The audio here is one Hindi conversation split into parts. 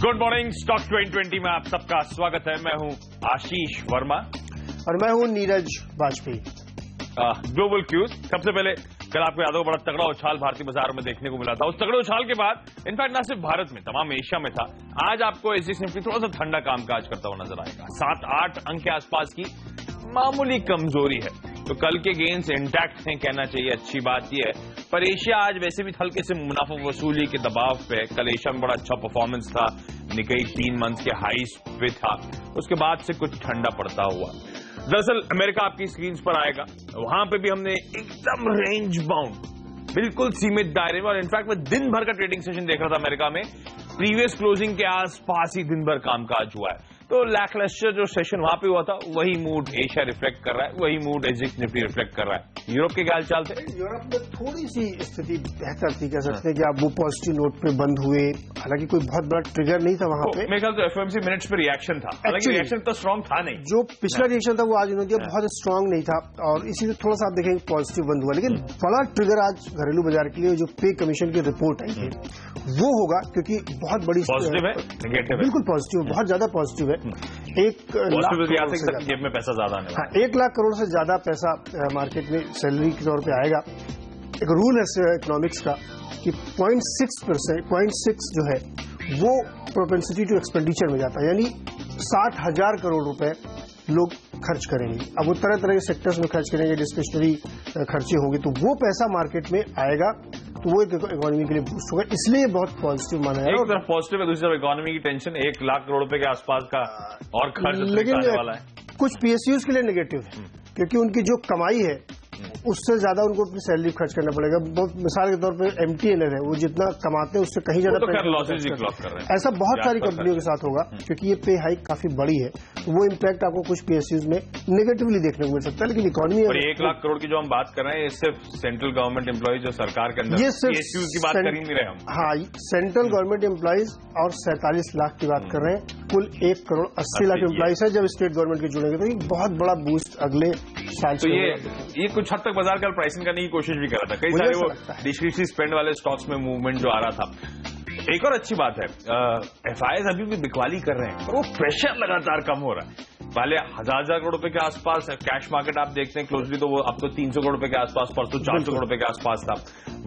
Good morning. स्टॉक 2020 में आप सबका स्वागत है। मैं हूं आशीष वर्मा और मैं हूं नीरज वाजपेयी। Global cues. सबसे पहले कल आपको याद होगा बड़ा तगड़ा उछाल भारतीय बाजार में देखने को मिला था। उस तगड़े उछाल के बाद इनफैक्ट ना सिर्फ भारत में तमाम एशिया में था। आज आपको एसजी निफ्टी थोड़ा सा ठंडा कामकाज करता हुआ नजर आएगा। 7-8 अंक के आसपास की मामूली कमजोरी है, तो कल के गेन्स इंटैक्ट हैं कहना चाहिए। अच्छी बात यह है, पर एशिया आज वैसे भी हल्के से मुनाफा वसूली के दबाव पे है। कल एशिया में बड़ा अच्छा परफॉर्मेंस था। निकेई 3 मंथ के हाईस पे था, उसके बाद से कुछ ठंडा पड़ता हुआ। दरअसल अमेरिका आपकी स्क्रीन पर आएगा, वहां पे भी हमने एकदम रेंज बाउंड बिल्कुल सीमित दायरे में, और इनफैक्ट मैं दिन भर का ट्रेडिंग सेशन देख रहा था अमेरिका में, प्रीवियस क्लोजिंग के आसपास ही दिन भर कामकाज हुआ है। तो लैकलस्टर जो सेशन वहां पे हुआ था वही मूड एशिया रिफ्लेक्ट कर रहा है, वही मूड एसजी निफ्टी रिफ्लेक्ट कर रहा है। यूरोप के क्या हालचाल थे? यूरोप में थोड़ी सी स्थिति बेहतर थी, कह सकते हैं कि आप वो पॉजिटिव नोट पे बंद हुए। हालांकि कोई बहुत बड़ा ट्रिगर नहीं था वहां पे। मेरे ख्याल तो एफओएमसी मिनट्स पे रिएक्शन था, हालांकि रिएक्शन तो स्ट्रांग था नहीं। जो पिछला रिएक्शन था वो आज उन्होंने दिया, बहुत स्ट्रांग नहीं था, और इसीलिए थोड़ा सा आप देखेंगे पॉजिटिव बंद हुआ। लेकिन बड़ा ट्रिगर आज घरेलू बाजार के लिए जो पे कमीशन की रिपोर्ट आई है वो होगा, क्योंकि बहुत बड़ी पॉजिटिव है, नेगेटिव है, बिल्कुल पॉजिटिव, बहुत ज्यादा पॉजिटिव है। 1 में पैसा ज्यादा आने वाला है। 1 लाख करोड़ से ज्यादा पैसा मार्केट में सैलरी के तौर पे आएगा। एक रूल है इकोनॉमिक्स का कि 0.6% जो है वो प्रोपेंसिटी टू एक्सपेंडिचर में जाता है, यानी 60,000 करोड़ रुपए लोग खर्च करेंगे। अब वो तरह तरह के सेक्टर्स में खर्च करेंगे, डिस्क्रिशनरी खर्चे होंगे, तो वो पैसा मार्केट में आएगा, तो वो एक इकोनॉमी के लिए बूस्ट होगा। इसलिए बहुत पॉजिटिव माना है। एक तरफ पॉजिटिव है, दूसरी तरफ इकोनॉमी की टेंशन। 1 लाख करोड़ रुपए के आसपास का और खर्च आने वाला है। कुछ पीएसयूज के लिए नेगेटिव है, क्योंकि उनकी जो कमाई है उससे ज्यादा उनको अपनी सैलरी खर्च करना पड़ेगा। बहुत मिसाल के तौर पे एमटीएनएल है, वो जितना कमाते हैं उससे कहीं ज्यादा लॉसेज ही क्लॉक कर रहे हैं। ऐसा बहुत सारी कंपनियों के साथ होगा, क्योंकि ये पे हाइक काफी बड़ी है, तो वो इम्पैक्ट आपको कुछ पीएसयूज में नेगेटिवली देखने को मिल सकता है। लेकिन इकोनॉमी 1 लाख करोड़ की जो हम बात कर रहे हैं, ये सिर्फ सेंट्रल गवर्नमेंट एम्प्लॉइज जो सरकार के अंदर, ये पीएसयूज की बात कर ही नहीं रहे हम। हाँ, सेंट्रल गवर्नमेंट एम्प्लॉइज और 47 लाख की बात कर रहे हैं। कुल 1 करोड़ 80 लाख एम्प्लॉइज है। जब स्टेट गवर्नमेंट के जुड़ेंगे तो ये बहुत बड़ा बूस्ट अगले साल। तो ये कुछ हद तक बाजार का प्राइसिंग करने की कोशिश भी कर रहा था। कई सारे वो डिस्क्रिशनरी स्पेंड वाले स्टॉक्स में मूवमेंट जो आ रहा था। एक और अच्छी बात है, एफआईआईज अभी भी बिकवाली कर रहे हैं, पर वो प्रेशर लगातार कम हो रहा है। पहले 1000 करोड़ रुपए के आसपास कैश मार्केट आप देखते हैं क्लोजली, तो वो अब तो 300 करोड़ रुपए के आसपास, परसों 400 करोड़ रुपए के आसपास था।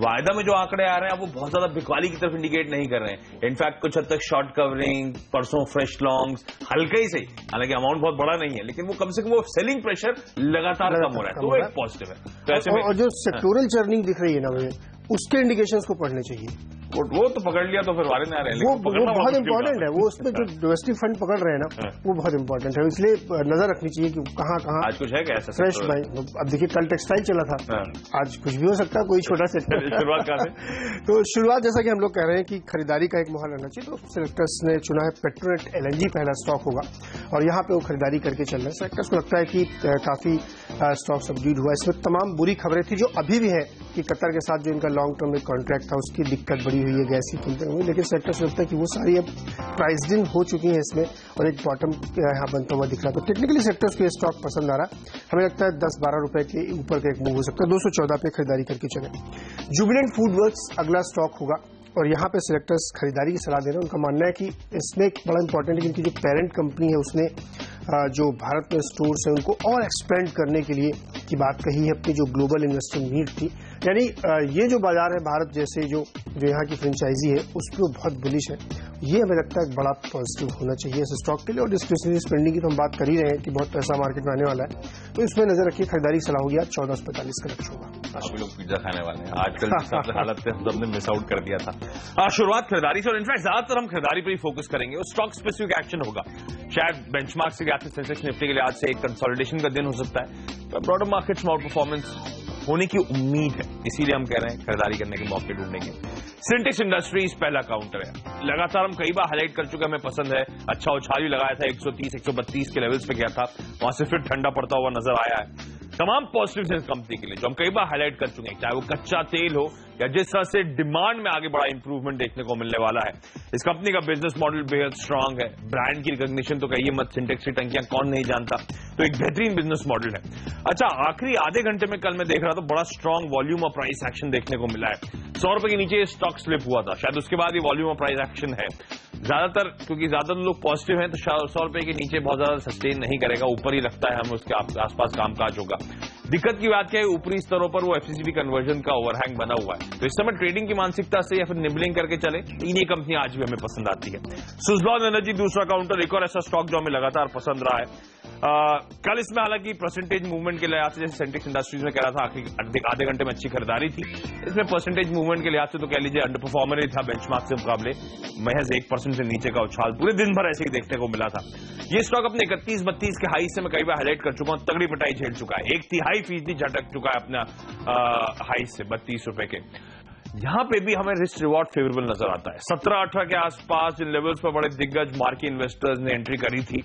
वायदा में जो आंकड़े आ रहे हैं वो बहुत ज्यादा बिकवाली की तरफ इंडिकेट नहीं कर रहे हैं। इनफैक्ट कुछ हद तक शॉर्ट कवरिंग, परसों फ्रेश लॉन्ग्स, हल्के ही सही, हालांकि अमाउंट बहुत बड़ा नहीं है, लेकिन वो कम से कम वो सेलिंग प्रेशर लगातार कम हो रहा है, तो वो एक पॉजिटिव है। तो ऐसे में और जो सेक्टोरल चर्निंग दिख रही है ना, उसके इंडिकेशंस को पढ़ने चाहिए। वो तो पकड़ लिया तो फिर वारे में आ रहे हैं, वो बहुत इंपॉर्टेंट है। वो उसमें जो डोमेस्टिक फंड पकड़ रहे हैं ना, वो बहुत इंपॉर्टेंट है। इसलिए नजर रखनी चाहिए कि कहाँ आज कुछ है क्या ऐसा फ्रेश बाई। अब देखिए कल टेक्सटाइल चला था, आज कुछ भी हो सकता है, कोई छोटा सेक्टर। शुरुआत कहाँ से? तो शुरुआत जैसा कि हम लोग कह रहे हैं कि खरीदारी का एक माहौल रहना चाहिए, तो सेलेक्टर्स ने चुना है पेट्रोनेट एलएनजी पहला स्टॉक होगा, और यहाँ पे वो खरीदारी करके चल रहे हैं। सेलेक्टर्स को लगता है कि काफी स्टॉक सबड्यूड हुआ। इसमें तमाम बुरी खबरें थी जो अभी भी है कि कतर के साथ जो इनका लॉन्ग टर्म एक कॉन्ट्रैक्ट था उसकी दिक्कत बड़ी हुई है, गैस की कीमतें हुई, लेकिन सेक्टर से लगता है कि वो सारी अब प्राइस्ड इन हो चुकी है इसमें, और एक बॉटम यहाँ बनता हुआ दिख रहा है। तो टेक्निकली सेक्टर्स को ये स्टॉक पसंद आ रहा है। हमें लगता है 10-12 रुपए के ऊपर का एक मूव हो सकता है। 214 पे खरीदारी करके चले। जुबिलेंट फूडवर्क्स अगला स्टॉक होगा, और यहाँ पे सिलेक्टर्स खरीदारी की सलाह दे रहे हैं। उनका मानना है कि इसमें एक बड़ा इंपॉर्टेंट है कि इनकी जो पेरेंट कंपनी है उसने जो भारत में स्टोर्स है उनको और एक्सपेंड करने के लिए की बात कही है, अपनी जो ग्लोबल इन्वेस्टर नीड थी। यानी ये जो बाजार है भारत जैसे जो यहाँ की फ्रेंचाइजी है उस पर बहुत बुलिश है। ये हमें लगता है एक बड़ा पॉजिटिव होना चाहिए इस स्टॉक के लिए। और डिस्क्रिशनरी स्पेंडिंग की तो हम बात कर ही रहे हैं कि बहुत पैसा मार्केट में आने वाला है, तो इसमें नजर रखिए। खरीदारी सलाह होगी आज 14:45 का लक्ष्य होगा। अभी लोग पिज्जा खाने वाले हैं आजकल सबसे हालत पे हमने मिस आउट कर दिया था। शुरुआत खरीदारी से, और इनफैक्ट ज्यादातर हम खरीदारी पर ही फोकस करेंगे और स्टॉक स्पेसिफिक एक्शन होगा। शायद बेंचमार्क से सेंसेक्स निफ्टी के लिए आज से एक कंसोलिडेशन का दिन हो सकता है, तो ब्रॉडर मार्केट्स में आउट परफॉर्मेंस होने की उम्मीद है, इसीलिए हम कह रहे हैं खरीदारी करने के मौके ढूंढने के। सिंटेक्स इंडस्ट्रीज पहला काउंटर है, लगातार हम कई बार हाईलाइट कर चुके हैं, हमें पसंद है। अच्छा उछाल भी लगाया था, 130-132 के लेवल्स पे गया था, वहां से फिर ठंडा पड़ता हुआ नजर आया है। तमाम पॉजिटिव इस कंपनी के लिए जो हम कई बार हाईलाइट कर चुके हैं, चाहे वो कच्चा तेल हो या जिस तरह से डिमांड में आगे बड़ा इंप्रूवमेंट देखने को मिलने वाला है। इस कंपनी का बिजनेस मॉडल बेहद स्ट्रांग है, ब्रांड की रिकॉग्निशन तो कहिए मत, सिंटेक्स की टंकियां कौन नहीं जानता, तो एक बेहतरीन बिजनेस मॉडल है। अच्छा, आखिरी आधे घंटे में कल मैं देख रहा था बड़ा स्ट्रांग वॉल्यूम और प्राइस एक्शन देखने को मिला है। 100 रुपए के नीचे स्टॉक स्लिप हुआ था, शायद उसके बाद ये वॉल्यूम और प्राइस एक्शन है। ज्यादातर क्योंकि ज्यादातर लोग पॉजिटिव हैं तो 100 रुपए के नीचे बहुत ज्यादा सस्टेन नहीं करेगा, ऊपर ही रखता है, हमें उसके आसपास कामकाज होगा। दिक्कत की बात क्या है, ऊपरी स्तरों पर वो एफसीसीबी कन्वर्जन का ओवरहैंग बना हुआ है, तो इस समय ट्रेडिंग की मानसिकता से या फिर निबलिंग करके चले, इन्हीं कंपनी आज भी हमें पसंद आती है। सुज़लॉन एनर्जी दूसरा काउंटर, एक और ऐसा स्टॉक जो हमें लगातार पसंद रहा है। कल इसमें हालांकि परसेंटेज मूवमेंट के लिहाज से, जैसे सेंटेक्स इंडस्ट्रीज में कह रहा था आखिरी आधे घंटे में अच्छी खरीदारी थी, इसमें परसेंटेज मूवमेंट के लिहाज से तो कह लीजिए अंडर परफॉर्मर ही था बेंचमार्क से मुकाबले, महज 1% से नीचे का उछाल पूरे दिन भर ऐसे ही देखने को मिला था। ये स्टॉक अपने 31-32 के हाई से मैं कई बार हाईलाइट कर चुका हूं, तगड़ी पिटाई झेल चुका है, 1/3% झटक चुका है अपना हाई से 32 रुपए के। यहां पे भी हमें रिस्क रिवॉर्ड फेवरेबल नजर आता है। 17-18 के आसपास जिन लेवल्स पर बड़े दिग्गज मार्केट इन्वेस्टर्स ने एंट्री करी थी,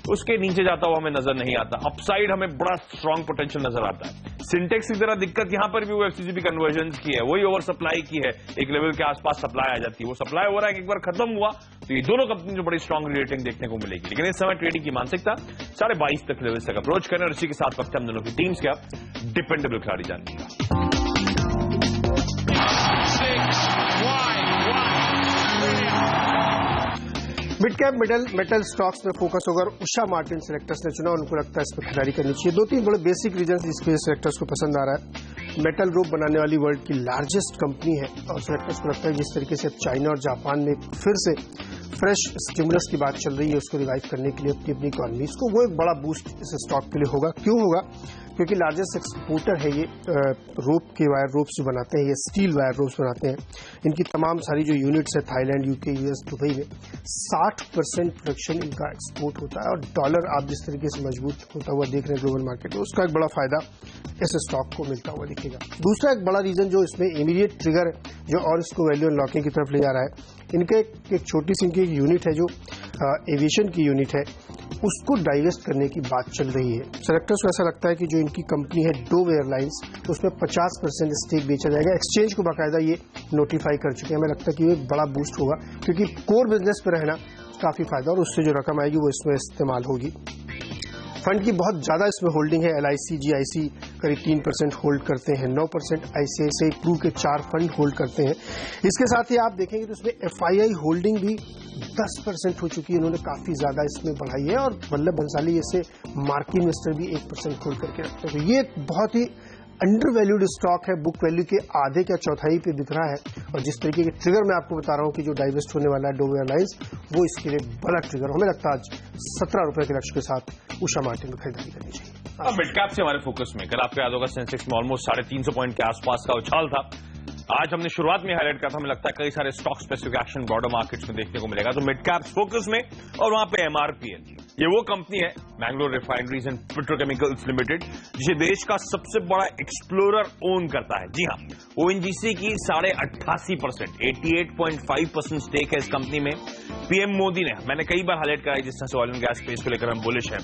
उसके नीचे जाता हुआ हमें नजर नहीं आता। अपसाइड हमें बड़ा स्ट्रॉन्ग पोटेंशियल नजर आता है। सिंटेक्स की तरह दिक्कत यहां पर भी वो एफसीसीबी कन्वर्जन की है, वही ओवर सप्लाई की है, एक लेवल के आसपास सप्लाई आ जाती है, वो सप्लाई हो रहा है, एक बार खत्म हुआ तो ये दोनों कंपनी जो बड़ी स्ट्रॉन्ग रेटिंग देखने को मिलेगी। लेकिन इस समय ट्रेडिंग की मानसिकता 22.5 तक लेवल तक अप्रोच करें, और इसी के साथ वक्त हम दोनों की टीम्स का डिपेंडेबल खिलाड़ी जानिएगा। मिड कैप मेटल स्टॉक्स में फोकस होगा और उषा मार्टिन सेलेक्टर्स ने चुना, उनको लगता है इस पर खरीदारी करनी चाहिए। 2-3 बड़े बेसिक रीजन इसके सेलेक्टर्स को पसंद आ रहा है। मेटल रोप बनाने वाली वर्ल्ड की लार्जेस्ट कंपनी है और सेलेक्टर्स को लगता है जिस तरीके से चाइना और जापान में फिर से फ्रेश स्टिमुलस की बात चल रही है उसको रिवाइव करने के लिए अपनी इकोनॉमी को, वो एक बड़ा बूस्ट इस स्टॉक के लिए होगा। क्यों होगा? क्योंकि लार्जेस्ट एक्सपोर्टर है ये रोप के वायर रोप्स जो बनाते हैं, ये स्टील वायर रोप्स बनाते हैं। इनकी तमाम सारी जो यूनिट्स है थाईलैंड, यूके, यूएस, दुबई में 60% प्रोडक्शन इनका एक्सपोर्ट होता है और डॉलर आप जिस तरीके से मजबूत होता हुआ देख रहे हैं ग्लोबल मार्केट में, उसका एक बड़ा फायदा इस स्टॉक को मिलता हुआ दिखेगा। दूसरा एक बड़ा रीजन जो इसमें इमीडिएट ट्रिगर जो और इसको वैल्यू अनलॉकिंग की तरफ ले जा रहा है, इनके एक छोटी सी इनकी यूनिट है जो एविएशन की यूनिट है, उसको डाइवेस्ट करने की बात चल रही है। सेलेक्टर्स को ऐसा लगता है कि जो इनकी कंपनी है डोव एयरलाइंस, उसमें 50% स्टेक बेचा जाएगा। एक्सचेंज को बाकायदा ये नोटिफाई कर चुके हैं। हमें लगता है कि ये एक बड़ा बूस्ट होगा क्योंकि कोर बिजनेस पर रहना काफी फायदा, और उससे जो रकम आएगी वो इसमें इस्तेमाल होगी। फंड की बहुत ज्यादा इसमें होल्डिंग है। LIC, GIC करीब 3% होल्ड करते हैं, 9% ICICI प्रू के 4 फंड होल्ड करते हैं। इसके साथ ही आप देखेंगे तो इसमें FII होल्डिंग भी 10% हो चुकी है, उन्होंने काफी ज्यादा इसमें बढ़ाई है, और वल्लभ भंसाली जैसे मार्केट इन्वेस्टर भी 1% होल्ड करके रखते हैं। तो ये एक बहुत ही अंडर वैल्यूड स्टॉक है, बुक वैल्यू के आधे या चौथाई पे दिख रहा है, और जिस तरीके के ट्रिगर मैं आपको बता रहा हूं कि जो डाइवेस्ट होने वाला है डोव एयरलाइंस, वो इसके लिए बड़ा ट्रिगर। हमें लगता है आज 17 रुपए के लक्ष्य के साथ उषा मार्टिन में खरीदारी करनी चाहिए। मिड कैप से हमारे फोकस में कल आपको याद होगा सेंसेक्स में ऑलमोस्ट 350 पॉइंट के आसपास का उछाल था। आज हमने शुरुआत में हाईलाइट किया था, हमें लगता है कई सारे stock specific action broader markets में देखने को मिलेगा, तो मिड कैप फोकस में, और वहां पे MRPL, ये वो कंपनी है Mangalore refineries and petrochemicals limited, जिसे देश का सबसे बड़ा एक्सप्लोरर ओन करता है। जी हां, ONGC की 88%, 88.5% स्टेक है इस कंपनी में। PM मोदी ने, मैंने कई बार हाईलाइट करा है जिस तरह से ऑयल एंड गैस स्पेस को लेकर हम बुलिश हैं।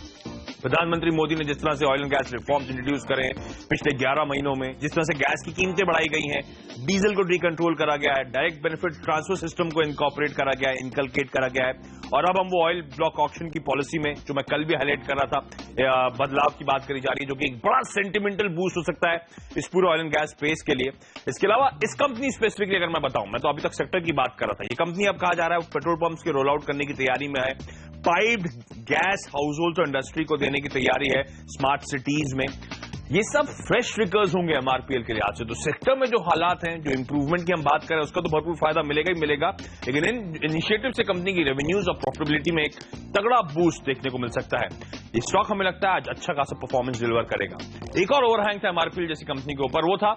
प्रधानमंत्री मोदी ने जिस तरह से oil and gas reforms introduce करे पिछले 11 महीनों में, जिस तरह से गैस की कीमतें बढ़ाई गई हैं, डीजल को डीकंट्रोल करा गया है, डायरेक्ट बेनिफिट ट्रांसफर सिस्टम को इनकॉर्पोरेट करा गया है, इनकलकेट करा गया है, और अब हम वो ऑयल ब्लॉक ऑक्शन की पॉलिसी में, जो मैं कल भी हाईलाइट कर रहा था, बदलाव की बात करी जा रही है, जो कि एक बड़ा सेंटिमेंटल बूस्ट हो सकता है इस पूरे ऑयल एंड गैस स्पेस के लिए। इसके अलावा इस कंपनी स्पेसिफिकली अगर मैं बताऊं, मैं तो अभी तक सेक्टर की बात कर रहा था, ये कंपनी अब कहा जा रहा है पेट्रोल पंप्स के रोल आउट करने की तैयारी में है, पाइप्ड गैस हाउस होल्ड और इंडस्ट्री को देने की तैयारी है स्मार्ट सिटीज में। ये सब फ्रेश ट्रिगर्स होंगे MRPL के लिहाज से। तो सेक्टर में जो हालात हैं, जो इंप्रूवमेंट की हम बात करें, उसका तो भरपूर फायदा मिलेगा ही मिलेगा, लेकिन इन इनिशिएटिव से कंपनी की रेवेन्यूज और प्रॉफिटेबिलिटी में एक तगड़ा बूस्ट देखने को मिल सकता है। ये स्टॉक हमें लगता है आज अच्छा खासा परफॉर्मेंस डिलीवर करेगा। एक और ओवरहैंग था MRPL जैसी कंपनी के ऊपर, वो था,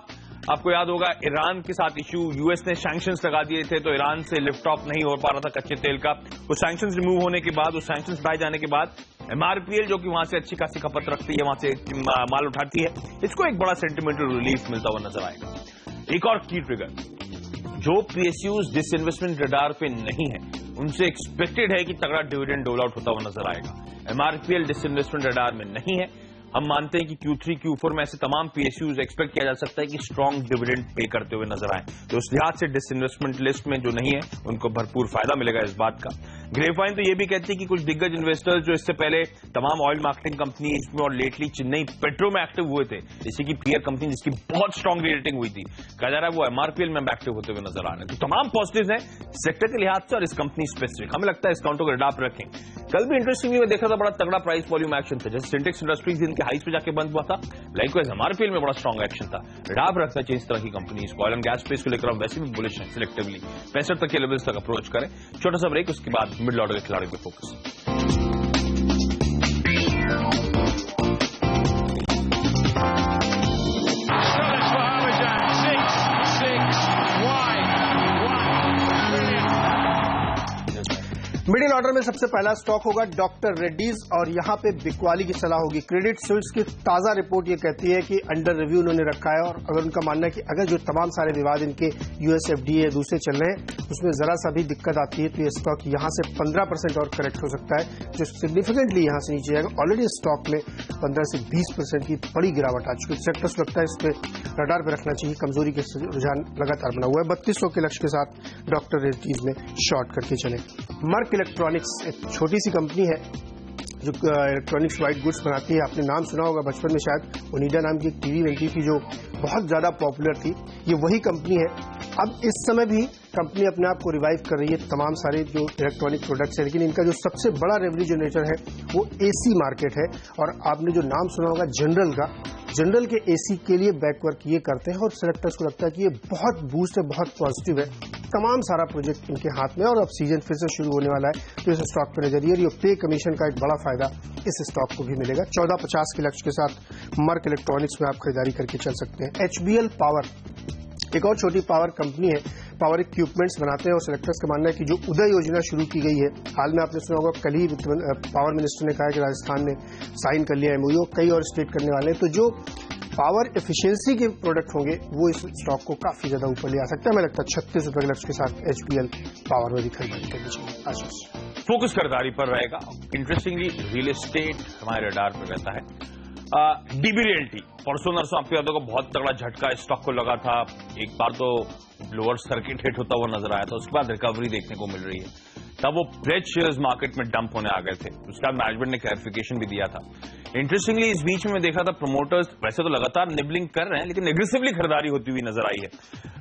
आपको याद होगा, ईरान के साथ इश्यू, यूएस ने सैंक्शंस लगा दिए थे, तो ईरान से लिफ्ट ऑफ नहीं हो पा रहा था कच्चे तेल का। वो सैंक्शंस रिमूव होने के बाद, वो सैंक्शंस हटाए जाने के बाद MRPL जो कि वहां से अच्छी खासी खपत रखती है, वहां से माल उठाती है, इसको एक बड़ा सेंटिमेंटल रिलीफ मिलता हुआ नजर आएगा। एक और की ट्रिगर, जो PSUs डिसइन्वेस्टमेंट रडार पे नहीं है, उनसे एक्सपेक्टेड है कि तगड़ा डिविडेंड डोल आउट होता हुआ नजर आएगा। MRPL डिसइन्वेस्टमेंट रडार में नहीं है। हम मानते हैं कि Q3, Q4 में ऐसे तमाम PSUs एक्सपेक्ट किया जा सकता है कि स्ट्रॉन्ग डिविडेंड पे करते हुए नजर आए, तो उस लिहाज से डिसइन्वेस्टमेंट लिस्ट में जो नहीं है, उनको भरपूर फायदा मिलेगा इस बात का। ग्रेपवाइन तो ये भी कहती है कि कुछ दिग्गज इन्वेस्टर्स जो इससे पहले तमाम ऑयल मार्केटिंग कंपनी इसमें और लेटली चेन्नई पेट्रो में एक्टिव हुए थे, इसी की पीयर कंपनी जिसकी बहुत स्ट्रांग रेटिंग हुई थी, कहा जा रहा है वो एमआरपीएल में एक्टिव होते हुए नजर आ रहे हैं। तो तमाम पॉजिटिव्स हैं सेक्टर के लिहाज से और इस कंपनी स्पेसिफिक। हमें लगता है इस काउंटर को रडार पर रखें। कल भी इंटरेस्टिंगली मैं देखा था बड़ा तगड़ा प्राइस वॉल्यूम एक्शन था, जैसे सिंटेक्स इंडस्ट्रीज जिनके हाइस पे जाके बंद हुआ था, लाइकवाइज एमआरपीएल में बड़ा स्ट्रांग एक्शन था। रडार पर रखना चाहिए इस तरह की company. Oil and gas space को लेकर हम वैसे भी बुलिश हैं सिलेक्टिवली। 65 तक के लेवल्स तक अप्रोच करें। छोटा सा ब्रेक, उसके बाद मिडिल ऑर्डर के खिलाड़ी पे फोकस। मिडिल ऑर्डर में सबसे पहला स्टॉक होगा डॉक्टर रेड्डीज और यहां पे बिकवाली की सलाह होगी। क्रेडिट स्विस की ताजा रिपोर्ट ये कहती है कि अंडर रिव्यू उन्होंने रखा है और अगर उनका मानना है कि अगर जो तमाम सारे विवाद इनके यूएस एफडीए दूसरे चल रहे हैं उसमें जरा सा भी दिक्कत आती है तो ये स्टॉक यहां से 15% और करेक्ट हो सकता है, जो सिग्निफिकेंटली यहां से नीचे जाएगा। ऑलरेडी स्टॉक में 15 से 20% की बड़ी गिरावट आ चुकी है। सेक्टर से लगता है इस पर रडार पर रखना चाहिए। कमजोरी के रुझान लगातार बना हुआ है। 3200 के लक्ष्य के साथ डॉक्टर रेड्डीज में शॉर्ट करके चले। मर्क इलेक्ट्रॉनिक्स एक छोटी सी कंपनी है जो इलेक्ट्रॉनिक्स वाइट गुड्स बनाती है। आपने नाम सुना होगा बचपन में शायद, ओनिडा नाम की एक टीवी बनती थी जो बहुत ज्यादा पॉपुलर थी। ये वही कंपनी है। अब इस समय भी कंपनी अपने आप को रिवाइव कर रही है, तमाम सारे जो इलेक्ट्रॉनिक प्रोडक्ट्स है, लेकिन इनका जो सबसे बड़ा रेवेन्यू जनरेटर है वो एसी मार्केट है। और आपने जो नाम सुना होगा जनरल का, जनरल के एसी के लिए बैकवर्क ये करते हैं और सेलेक्टर्स को लगता है कि ये बहुत बूस्ट है, बहुत पॉजिटिव है। तमाम सारा प्रोजेक्ट इनके हाथ में और अब सीजन फिर से शुरू होने वाला है तो इस स्टॉक पर नजरिए और पे कमीशन का एक बड़ा फायदा इस स्टॉक को भी मिलेगा। 1450 के लक्ष्य के साथ मर्क इलेक्ट्रॉनिक्स में आप खरीदारी करके चल सकते हैं। एचबीएल पावर एक और छोटी पावर कंपनी है, पावर इक्विपमेंट्स बनाते हैं और सेलेक्टर्स का मानना है कि जो उदय योजना शुरू की गई है, हाल में आपने सुना होगा कल ही पावर मिनिस्टर ने कहा कि राजस्थान ने साइन कर लिया एमओयू, कई और स्टेट करने वाले हैं। तो जो पावर एफिशिएंसी के प्रोडक्ट होंगे वो इस स्टॉक को काफी ज्यादा ऊपर ले आ सकता है। हमें लगता है 36 रुपए के लक्ष्य के साथ एचबीएल पावर में भी खरीदारी करनी चाहिए। आशीष फोकस खरीदारी पर रहेगा। इंटरेस्टिंगली रियल एस्टेट हमारे रडार पर रहता है। डीबी रियल्टी परसों नरसों आपको याद होगा बहुत तगड़ा झटका स्टॉक को लगा था। एक बार तो लोअर सर्किट हिट होता हुआ नजर आया था, उसके बाद रिकवरी देखने को मिल रही है। तब वो फ्रेश शेयर्स मार्केट में डंप होने आ गए थे, उसके बाद मैनेजमेंट ने क्लैरिफिकेशन भी दिया था। इंटरेस्टिंगली इस बीच में देखा था प्रमोटर्स वैसे तो लगातार निबलिंग कर रहे हैं लेकिन एग्रेसिवली खरीदारी होती हुई नजर आई है।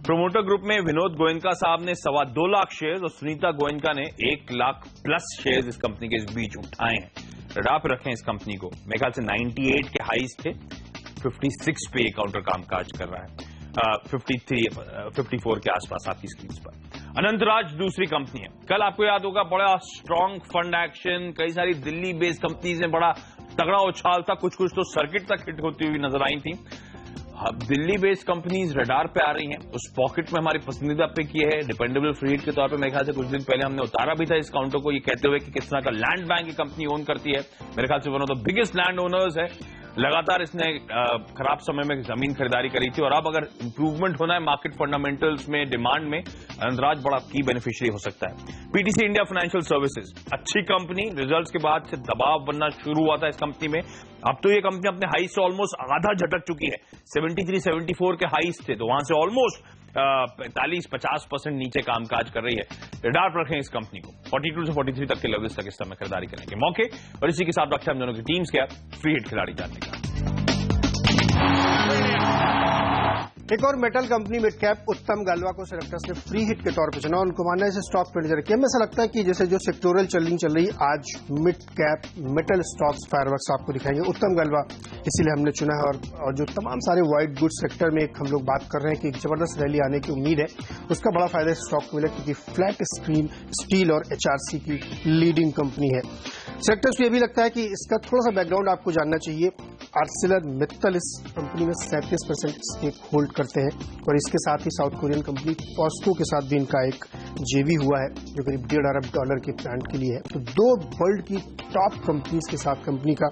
प्रमोटर ग्रुप में विनोद गोयनका साहब ने 2.25 लाख शेयर्स और सुनीता गोयनका ने 1 लाख प्लस शेयर्स इस कंपनी के इस बीच उठाए हैं। रडार पर रखें इस कंपनी को। मेरे ख्याल से 98 के हाईज थे, 56 पे ये काउंटर कामकाज कर रहा है। 54 के आसपास आपकी स्क्रीन पर। अनंतराज दूसरी कंपनी है। कल आपको याद होगा बड़ा स्ट्रांग फंड एक्शन, कई सारी दिल्ली बेस्ड कंपनीज ने बड़ा तगड़ा उछाल था, कुछ कुछ तो सर्किट तक हिट होती हुई नजर आई थी। अब दिल्ली बेस्ड कंपनीज रडार पे आ रही हैं। उस पॉकेट में हमारी पसंदीदा पिक ये है डिपेंडेबल फ्रीड के तौर पे। मेरे ख्याल से कुछ दिन पहले हमने उतारा भी था इस काउंटर को, ये कहते हुए कि किस तरह का लैंड बैंक की कंपनी ओन करती है। मेरे ख्याल से one of the biggest land owners है। लगातार इसने खराब समय में जमीन खरीदारी करी थी और अब अगर इंप्रूवमेंट होना है मार्केट फंडामेंटल्स में, डिमांड में, अनंतराज बड़ा की बेनिफिशियरी हो सकता है। पीटीसी इंडिया फाइनेंशियल सर्विसेज अच्छी कंपनी, रिजल्ट्स के बाद से दबाव बनना शुरू हुआ था इस कंपनी में। अब तो ये कंपनी अपने हाई से ऑलमोस्ट आधा झटक चुकी है। 73-74 के हाईस थे तो वहां से ऑलमोस्ट 45-50% नीचे कामकाज कर रही है। रडार पर रखें इस कंपनी को। 42 से 43 तक के लेवल्स तक इस समय खरीदारी करने के मौके। और इसी के साथ रखते हैं हम दोनों की टीम्स क्या फ्री हिट खिलाड़ी जानने का। एक और मेटल कंपनी मिड कैप उत्तम गालवा को सेलेक्टर्स ने फ्री हिट के तौर पर चुना। उनको मानना है इसे स्टॉक पर नजर रखिए। हमें ऐसा लगता है कि जैसे जो सेक्टोरल चल रही आज mid cap metal stocks fireworks आपको दिखाएंगे। उत्तम गालवा इसीलिए हमने चुना है और जो तमाम सारे व्हाइट गुड्स सेक्टर में हम लोग बात कर रहे हैं कि एक जबरदस्त रैली आने की उम्मीद है, उसका बड़ा फायदा इस स्टॉक को मिला क्योंकि फ्लैट स्क्रीन स्टील और एचआरसी की लीडिंग कंपनी है। सेक्टर्स को यह भी लगता है कि इसका थोड़ा सा बैकग्राउंड आपको जानना चाहिए। आर्सिलर मित्तल इस कंपनी में 37% स्टेक होल्ड करते हैं और इसके साथ ही साउथ कोरियन कंपनी पॉस्को के साथ भी इनका एक जेवी हुआ है जो करीब $1.5 अरब के प्लांट के लिए है। तो 2 वर्ल्ड की टॉप कंपनीज के साथ कंपनी का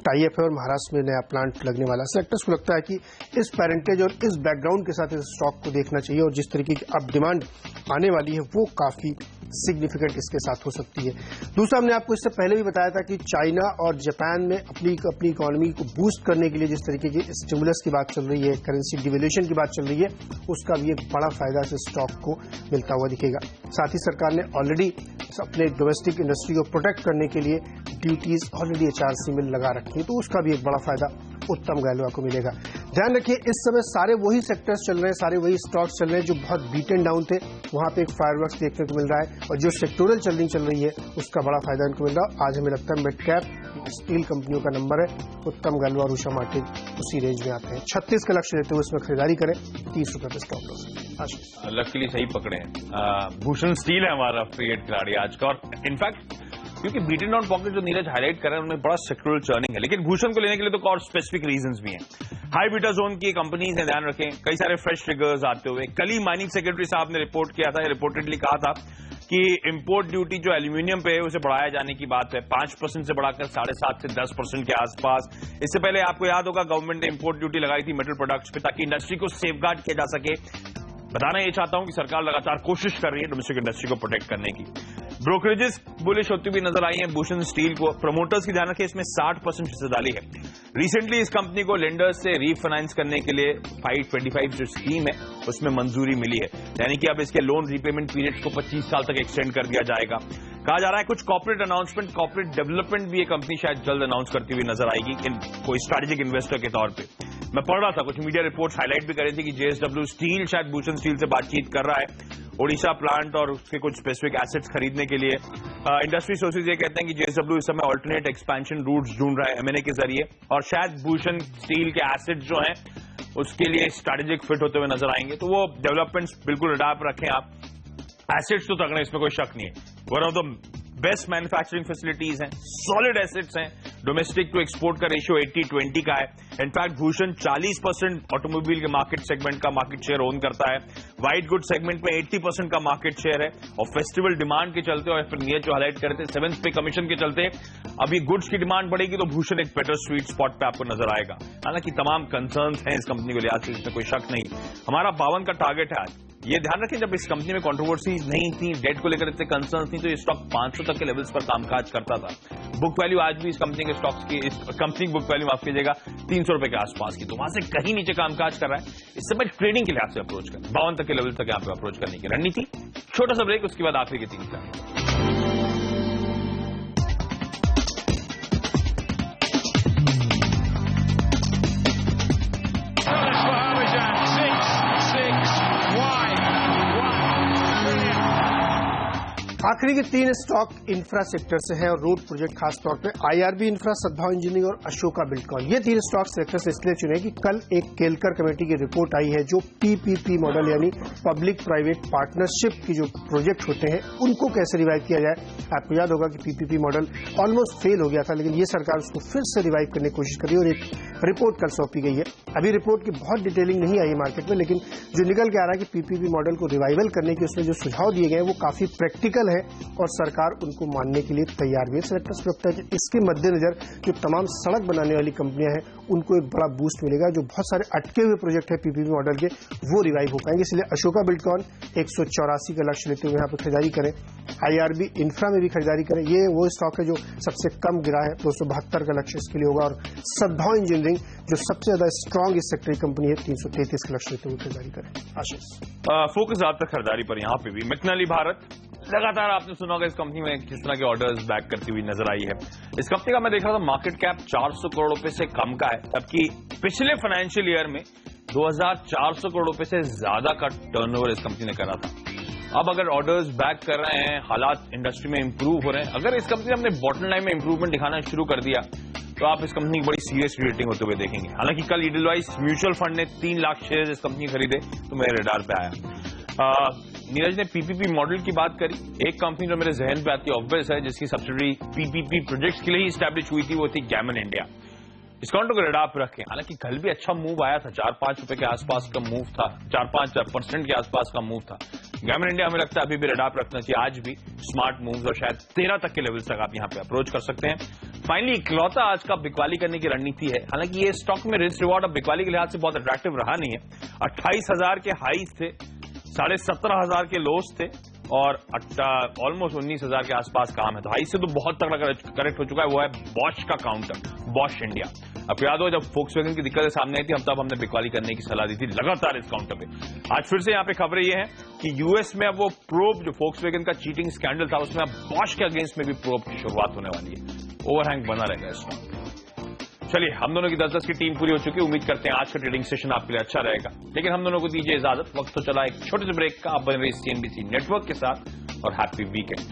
टाई अप है और महाराष्ट्र में नया प्लांट लगने वाला है। सेक्टर्स को लगता है कि इस पेरेंटेज और इस बैकग्राउंड के साथ इस स्टॉक को देखना चाहिए और जिस तरीके की अब डिमांड आने वाली है वो काफी सिग्निफिकेंट इसके साथ हो सकती है। दूसरा, हमने आपको इससे पहले भी बताया था कि चाइना और जापान में अपनी इकोनॉमी को बूस्ट करने के लिए जिस तरीके की स्टिमुलस की बात चल रही है, करेंसी डिवैल्यूएशन की बात चल रही है, उसका भी एक बड़ा फायदा इस स्टॉक को मिलता हुआ दिखेगा। साथ ही सरकार ने ऑलरेडी अपने डोमेस्टिक इंडस्ट्री को प्रोटेक्ट करने के लिए ड्यूटीज ऑलरेडी एचआरसी में लगा रखी है, तो उसका भी एक बड़ा फायदा उत्तम गहलोत को मिलेगा। ध्यान रखिए, इस समय सारे वही सेक्टर्स चल रहे हैं, सारे वही स्टॉक्स चल रहे हैं जो बहुत बीटन डाउन थे, वहां पे एक फायरवर्क्स देखने को मिल रहा है, और जो सेक्टोरल चल रही है उसका बड़ा फायदा इनको मिल रहा है। आज हमें लगता है मिड कैप स्टील कंपनियों का नंबर है, उत्तम गहलोत और उषा मार्टिन उसी रेंज में आते हैं। 36 का लक्ष्य लेते हुए इसमें खरीदारी करें, 30 रुपए पे स्टॉप लॉस। लकीली सही पकड़े हैं। भूषण स्टील है हमारा फेवरेट खिलाड़ी आज का, और इनफैक्ट क्योंकि बीटन डाउन पॉकेट जो नीरज हाईलाइट कर रहे हैं उनमें बड़ा सेक्टोरल चर्निंग है, लेकिन भूषण को लेने के लिए तो और स्पेसिफिक रीजंस भी हैं। हाई बीटा जोन की कंपनीज हैं, ध्यान रखें, कई सारे फ्रेश ट्रिगर्स आते हुए। कल ही माइनिंग सेक्रेटरी साहब ने रिपोर्ट किया था, रिपोर्टेडली कहा था कि इंपोर्ट ड्यूटी जो एल्यूमिनियम पे है उसे बढ़ाया जाने की बात है, 5% से बढ़ाकर 7.5 से 10% के आसपास। इससे पहले आपको याद होगा गवर्नमेंट ने इंपोर्ट ड्यूटी लगाई थी मेटल प्रोडक्ट्स पे, ताकि इंडस्ट्री को सेफगार्ड किया जा सके। बताना ये चाहता हूं कि सरकार लगातार कोशिश कर रही है डोमेस्टिक इंडस्ट्री को प्रोटेक्ट करने की। ब्रोकरेजेस बुलिश होती हुई नजर आई है भूषण स्टील को। प्रमोटर्स की ध्यान रखें, इसमें 60% हिस्सेदारी है। रिसेंटली इस कंपनी को लेंडर्स से रीफाइनेंस करने के लिए 525 जो स्कीम है उसमें मंजूरी मिली है, यानी कि अब इसके लोन रीपेमेंट पीरियड को 25 साल तक एक्सटेंड कर दिया जाएगा। कहा जा रहा है कुछ कॉर्पोरेट अनाउंसमेंट, कॉर्पोरेट डेवलपमेंट भी ये कंपनी शायद जल्द अनाउंस करती हुई नजर आएगी कोई स्ट्रैटेजिक इन्वेस्टर के तौर पे। मैं पढ़ रहा था, कुछ मीडिया रिपोर्ट्स हाईलाइट भी कर रही थी कि जेएसडब्ल्यू स्टील शायद भूषण स्टील से बातचीत कर रहा है ओडिशा प्लांट और उसके कुछ स्पेसिफिक एसेट्स खरीदने के लिए। इंडस्ट्री सोर्सेज ये कहते हैं कि जेएसडब्ल्यू इस समय ऑल्टरनेट एक्सपेंशन रूट्स ढूंढ रहा है एमएनए के जरिए, और शायद भूषण स्टील के एसेट्स जो हैं उसके लिए स्ट्रैटेजिक फिट होते हुए नजर आएंगे। तो वो डेवलपमेंट्स बिल्कुल रडार पर रखें आप। एसेट्स तो तगड़े, इसमें कोई शक नहीं है, one of the best manufacturing facilities हैं, सॉलिड एसेट्स हैं, डोमेस्टिक टू एक्सपोर्ट का रेशियो 80-20 का है। इनफैक्ट भूषण 40% ऑटोमोबाइल के मार्केट सेगमेंट का मार्केट शेयर ओन करता है, व्हाइट गुड सेगमेंट में 80% का मार्केट शेयर है, और फेस्टिवल डिमांड के चलते, और फिर नीरज जो हाईलाइट करते 7th पे कमीशन के चलते अभी गुड्स की डिमांड बढ़ेगी तो भूषण एक बेटर स्वीट स्पॉट पे आपको नजर आएगा। हालांकि तमाम कंसर्न्स हैं इस कंपनी को लिहाज से, इसमें कोई शक नहीं। हमारा 52 का टारगेट है आज। ये ध्यान रखें, जब इस कंपनी में कंट्रोवर्सी नहीं थी, डेट को लेकर इतने कंसर्न्स नहीं, तो ये स्टॉक 500 तक के लेवल्स पर कामकाज करता था। बुक वैल्यू आज भी इस कंपनी के स्टॉक्स की, इस कंपनी की बुक वैल्यू माफ कीजिएगा 300 रुपए के आसपास की, तो वहां से कहीं नीचे कामकाज कर रहा है। इस समय ट्रेडिंग के लिहाज से अप्रोच करें, 52 तक के लेवल तक यहाँ पे अप्रोच करने की रणनीति। छोटा सा ब्रेक, उसके बाद आखिरी के 3 का। आखिरी के 3 स्टॉक इंफ्रा सेक्टर से है, और रोड प्रोजेक्ट खास तौर पे आईआरबी इंफ्रा, सद्भाव इंजीनियरिंग और अशोका बिल्डकॉन। ये 3 स्टॉक सेक्टर से इसलिए चुने कि कल एक केलकर कमेटी की रिपोर्ट आई है जो पीपीपी मॉडल यानी पब्लिक प्राइवेट पार्टनरशिप की जो प्रोजेक्ट होते हैं उनको कैसे रिवाइव किया जाए। आपको याद होगा कि पीपीपी मॉडल ऑलमोस्ट फेल हो गया था, लेकिन ये सरकार उसको फिर से रिवाइव करने की कोशिश कर रही है, और एक रिपोर्ट कल सौंपी गई है। अभी रिपोर्ट की बहुत डिटेलिंग नहीं आई है मार्केट में, लेकिन जो निकल के आ रहा है कि पीपीपी मॉडल को रिवाइवल करने के उसमें जो सुझाव दिए गए हैं वो काफी प्रैक्टिकल है, और सरकार उनको मानने के लिए तैयार भी है। सेलेक्टर्स को लगता है कि इसके मद्देनजर जो तमाम सड़क बनाने वाली कंपनियां हैं उनको एक बड़ा बूस्ट मिलेगा। जो बहुत सारे अटके हुए प्रोजेक्ट है पीपीपी मॉडल के, वो रिवाइव हो पाएंगे, इसलिए अशोका बिल्डकॉन 184 का लक्ष्य लेते हुए यहाँ पर खरीदारी करें। आईआरबी इंफ्रा में भी खरीदारी करें, ये वो स्टॉक है जो सबसे कम गिरा है, 272 का लक्ष्य इसके लिए होगा। और सद्भाव इंजीनियरिंग जो सबसे ज्यादा स्ट्रांग इस सेक्टर की कंपनी है, 333 का लक्ष्य लेते हुए खरीदारी करें। आशीष फोकस ज्यादातर खरीदारी पर यहाँ पे भी। मैक्नेली भारत, लगातार आपने सुना होगा इस कंपनी में किस तरह के ऑर्डर्स बैक करती हुई नजर आई है। इस कंपनी का मैं देख रहा था मार्केट कैप 400 करोड़ रुपए से कम का है, जबकि पिछले फाइनेंशियल ईयर में 2400 करोड़ रुपए से ज्यादा का टर्नओवर इस कंपनी ने करा था। अब अगर ऑर्डर्स बैक कर रहे हैं, हालात इंडस्ट्री में इंप्रूव हो रहे हैं, अगर इस कंपनी ने अपने बॉटम लाइन में इंप्रूवमेंट दिखाना शुरू कर दिया तो आप इस कंपनी की बड़ी सीरियस रेटिंग होते हुए देखेंगे। हालांकि कल इडलवाइज म्यूचुअल फंड ने 3 लाख शेयर इस कंपनी खरीदे तो मेरे रडार पे आया। नीरज ने पीपीपी मॉडल की बात करी, एक कंपनी जो मेरे जहन पे आती है ऑब्वियस है, जिसकी सब्सिडरी पीपीपी प्रोजेक्ट्स के लिए ही स्टैब्लिश हुई थी, वो थी गैमन इंडिया। इस काउंटर को रडार पर रखें। हालांकि कल भी अच्छा मूव आया था, 4-5 रुपए के आसपास का मूव था, 4-5% के आसपास का मूव था। गैमन इंडिया हमें लगता है अभी भी रडार पर रखना चाहिए, आज भी स्मार्ट मूव्स, और शायद 13 तक के लेवल्स तक आप यहां पे अप्रोच कर सकते हैं। फाइनली इकलौता आज का बिकवाली करने की रणनीति है। हालांकि ये स्टॉक में रिस्क रिवॉर्ड अब बिकवाली के लिहाज से बहुत अट्रैक्टिव रहा नहीं है। 28,000 के हाईज थे, 17,500 के लोस थे, और ऑलमोस्ट 19,000 के आसपास काम है। तो हाई से तो बहुत तगड़ा करेक्ट हो चुका है। वो है बॉश का काउंटर, बॉश इंडिया। अब याद हो जब फोक्सवैगन की दिक्कतें सामने आई थी, तब हमने बिकवाली करने की सलाह दी थी लगातार इस काउंटर पे। आज फिर से यहाँ पे खबरें ये हैं कि यूएस में अब वो प्रोब जो फोक्सवैगन का चीटिंग स्कैंडल था, उसमें अब बॉश के अगेंस्ट में भी प्रोब की शुरुआत होने वाली है। ओवरहैंग बना रहेगा इसमें। चलिए, हम दोनों की 10-10 की टीम पूरी हो चुकी है। उम्मीद करते हैं आज का ट्रेडिंग सेशन आपके लिए अच्छा रहेगा, लेकिन हम दोनों को दीजिए इजाजत। वक्त तो चला एक छोटे से ब्रेक का। आप बने रहिए CNBC नेटवर्क के साथ और हैप्पी वीकेंड।